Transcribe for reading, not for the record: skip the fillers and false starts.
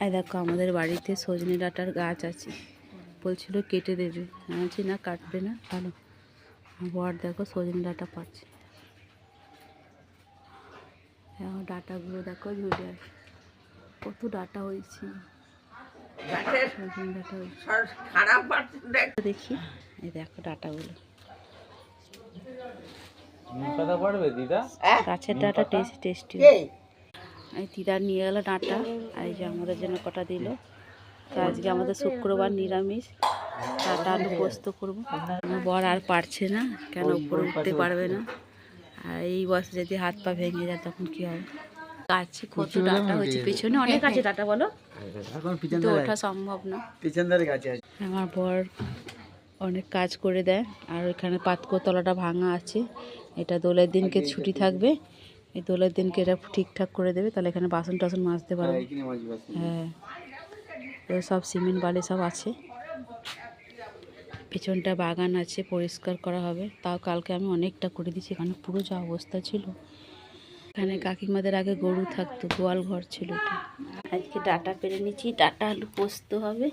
এই দেখো আমাদের বাড়িতে সজনে ডাঁটার গাছ আছে, বলছিল কেটে দেবে, আমি বলছি না কাটবে না, ভালো। বর দেখো সজনে ডাঁটা পাচ্ছে, ডাঁটাগুলো দেখো ঝুলে আছে, কত ডাঁটা হয়েছে, সজনে ডাঁটা হয়েছে। দেখি এই দেখো ডাঁটাগুলো, গাছের ডাঁটা টেস্টি। এই দিদা নিয়ে গেল ডাঁটা, আর এই যে আমাদের জন্য কটা দিল। তো আজকে আমাদের শুক্রবার নিরামিষ, ডাঁটা আলু পোস্ত করবো। আমার বর আর পারছে না, কেন উপরে উঠতে পারবে না, আর এই বয়সে যদি হাত পা ভেঙে যায় তখন কী হবে। গাছে কত ডাঁটা হয়েছে, পেছনে অনেক আছে ডাঁটা, বলো তো ওঠা সম্ভব না। আমার বর অনেক কাজ করে দেয়, আর ওইখানে পাতকোতলাটা ভাঙা আছে, এটা দোলের দিনকে ছুটি থাকবে, এই দোলের দিনকে এটা ঠিকঠাক করে দেবে, তাহলে এখানে বাসন টাসন মাজতে পারবে। হ্যাঁ, তো সব সিমেন্ট বালি সব আছে, পেছনটা বাগান আছে, পরিষ্কার করা হবে। তাও কালকে আমি অনেকটা করে দিয়েছি, এখানে পুরো যা অবস্থা ছিল। এখানে কাকিমাদের আগে গরু থাকতো, গোয়াল ঘর ছিল এটা। আজকে ডাঁটা পেরে নিচ্ছি, ডাঁটা আলু পোস্ত হবে।